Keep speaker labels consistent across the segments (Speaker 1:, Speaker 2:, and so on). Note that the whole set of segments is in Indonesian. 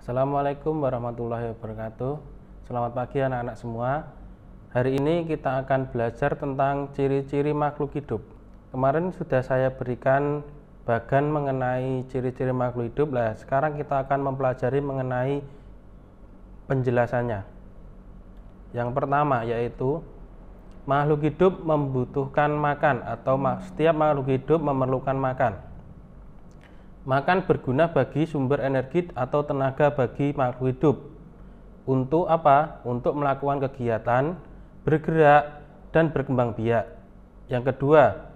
Speaker 1: Assalamualaikum warahmatullahi wabarakatuh. Selamat pagi anak-anak semua. Hari ini kita akan belajar tentang ciri-ciri makhluk hidup. Kemarin sudah saya berikan bagan mengenai ciri-ciri makhluk hidup. Sekarang kita akan mempelajari mengenai penjelasannya. Yang pertama yaitu makhluk hidup membutuhkan makan atau setiap makhluk hidup memerlukan makan. Makan berguna bagi sumber energi atau tenaga bagi makhluk hidup. Untuk apa? Untuk melakukan kegiatan, bergerak, dan berkembang biak. Yang kedua,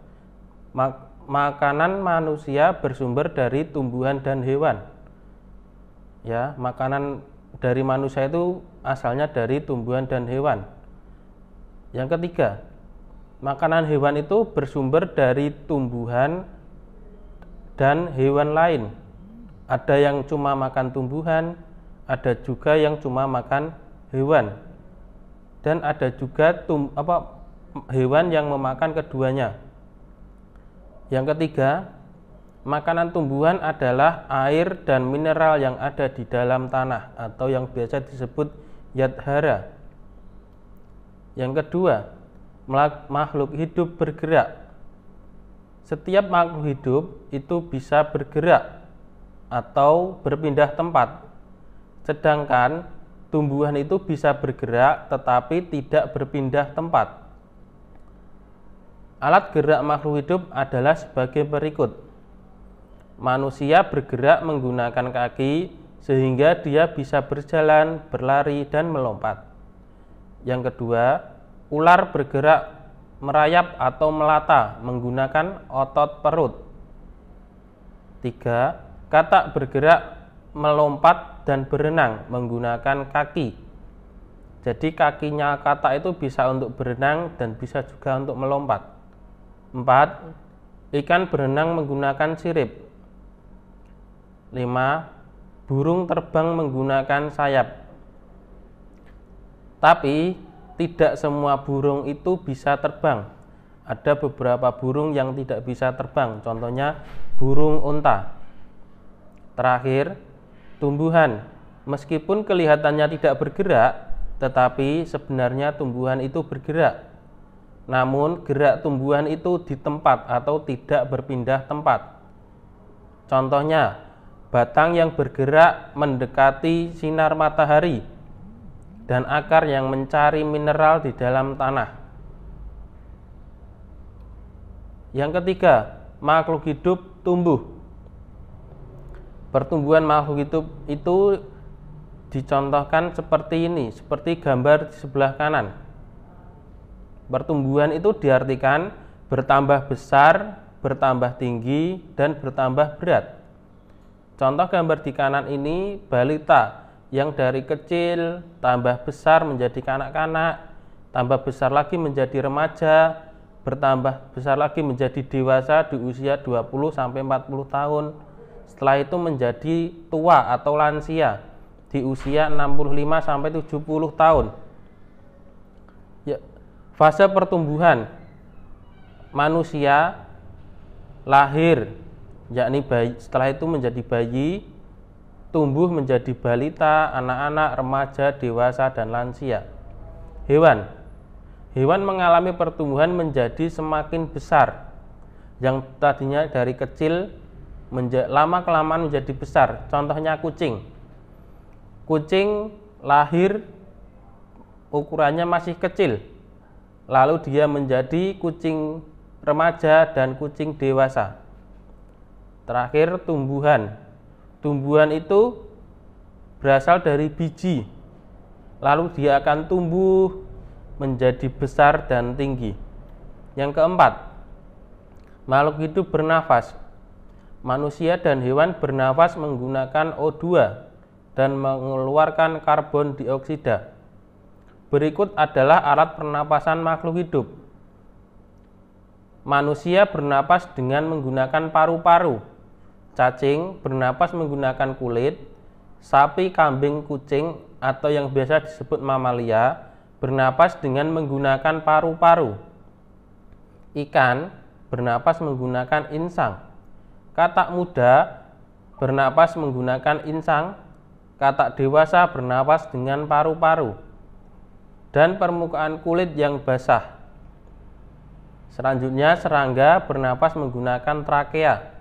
Speaker 1: makanan manusia bersumber dari tumbuhan dan hewan. Ya, makanan dari manusia itu asalnya dari tumbuhan dan hewan. Yang ketiga, makanan hewan itu bersumber dari tumbuhan dan hewan lain. Ada yang cuma makan tumbuhan, ada juga yang cuma makan hewan, dan ada juga hewan yang memakan keduanya. Yang ketiga, makanan tumbuhan adalah air dan mineral yang ada di dalam tanah atau yang biasa disebut yadhara. Yang kedua, makhluk hidup bergerak. Setiap makhluk hidup itu bisa bergerak atau berpindah tempat. Sedangkan tumbuhan itu bisa bergerak tetapi tidak berpindah tempat. Alat gerak makhluk hidup adalah sebagai berikut. Manusia bergerak menggunakan kaki sehingga dia bisa berjalan, berlari, dan melompat. Yang kedua, ular bergerak merayap atau melata menggunakan otot perut. 3. Katak bergerak melompat dan berenang menggunakan kaki. Jadi kakinya katak itu bisa untuk berenang dan bisa juga untuk melompat. 4. Ikan berenang menggunakan sirip. 5. Burung terbang menggunakan sayap. Tapi tidak semua burung itu bisa terbang. Ada beberapa burung yang tidak bisa terbang, contohnya burung unta. Terakhir, tumbuhan. Meskipun kelihatannya tidak bergerak, tetapi sebenarnya tumbuhan itu bergerak. Namun gerak tumbuhan itu di tempat atau tidak berpindah tempat. Contohnya, batang yang bergerak mendekati sinar matahari dan akar yang mencari mineral di dalam tanah. Yang ketiga, makhluk hidup tumbuh. Pertumbuhan makhluk hidup itu dicontohkan seperti ini, seperti gambar di sebelah kanan. Pertumbuhan itu diartikan bertambah besar, bertambah tinggi, dan bertambah berat. Contoh gambar di kanan ini balita yang dari kecil tambah besar menjadi kanak-kanak, tambah besar lagi menjadi remaja, bertambah besar lagi menjadi dewasa di usia 20-40 tahun. Setelah itu menjadi tua atau lansia di usia 65-70 tahun. Ya, fase pertumbuhan manusia lahir, yakni bayi, setelah itu menjadi bayi, tumbuh menjadi balita, anak-anak, remaja, dewasa, dan lansia. Hewan mengalami pertumbuhan menjadi semakin besar. Yang tadinya dari kecil lama-kelamaan menjadi besar. Contohnya kucing. Kucing lahir ukurannya masih kecil, lalu dia menjadi kucing remaja dan kucing dewasa. Terakhir, tumbuhan. Tumbuhan itu berasal dari biji, lalu dia akan tumbuh menjadi besar dan tinggi. Yang keempat, makhluk hidup bernafas. Manusia dan hewan bernafas menggunakan O2 dan mengeluarkan karbon dioksida. Berikut adalah alat pernapasan makhluk hidup. Manusia bernapas dengan menggunakan paru-paru. Cacing bernapas menggunakan kulit. Sapi, kambing, kucing atau yang biasa disebut mamalia bernapas dengan menggunakan paru-paru. Ikan bernapas menggunakan insang. Katak muda bernapas menggunakan insang. katak dewasa bernapas dengan paru-paru dan permukaan kulit yang basah. Selanjutnya serangga bernapas menggunakan trakea.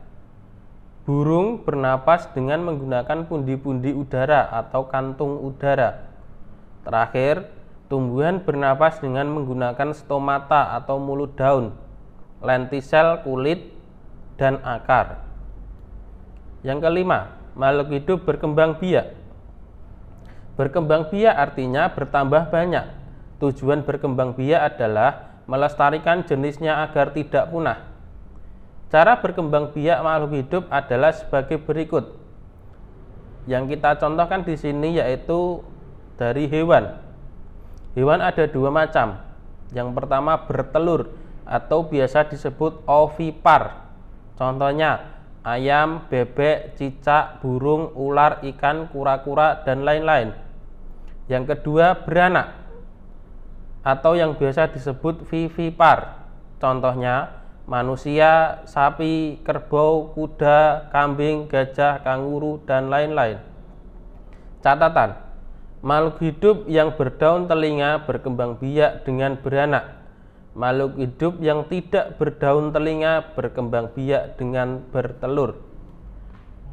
Speaker 1: Burung bernapas dengan menggunakan pundi-pundi udara atau kantung udara. Terakhir, tumbuhan bernapas dengan menggunakan stomata atau mulut daun, lentisel kulit, dan akar. Yang kelima, makhluk hidup berkembang biak. Berkembang biak artinya bertambah banyak. Tujuan berkembang biak adalah melestarikan jenisnya agar tidak punah. Cara berkembang biak makhluk hidup adalah sebagai berikut. Yang kita contohkan di sini yaitu dari hewan. Hewan ada dua macam. Yang pertama bertelur atau biasa disebut ovipar. Contohnya ayam, bebek, cicak, burung, ular, ikan, kura-kura, dan lain-lain. Yang kedua beranak atau yang biasa disebut vivipar. Contohnya manusia, sapi, kerbau, kuda, kambing, gajah, kanguru, dan lain-lain. Catatan, makhluk hidup yang berdaun telinga berkembang biak dengan beranak. Makhluk hidup yang tidak berdaun telinga berkembang biak dengan bertelur.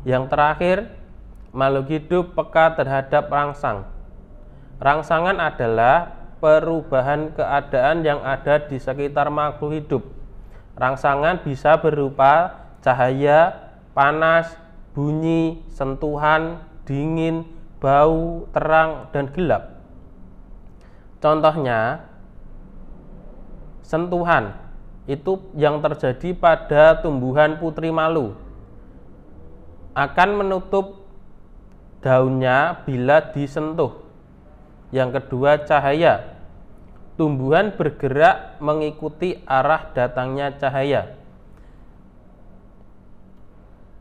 Speaker 1: Yang terakhir, makhluk hidup peka terhadap rangsang. Rangsangan adalah perubahan keadaan yang ada di sekitar makhluk hidup. Rangsangan bisa berupa cahaya, panas, bunyi, sentuhan, dingin, bau, terang, dan gelap. Contohnya, sentuhan itu yang terjadi pada tumbuhan putri malu akan menutup daunnya bila disentuh. Yang kedua cahaya, tumbuhan bergerak mengikuti arah datangnya cahaya.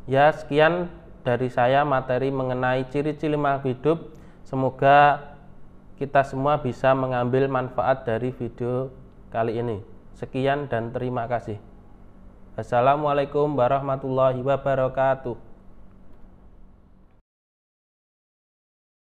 Speaker 1: Ya, sekian dari saya materi mengenai ciri-ciri makhluk hidup. Semoga kita semua bisa mengambil manfaat dari video kali ini. Sekian dan terima kasih. Assalamualaikum warahmatullahi wabarakatuh.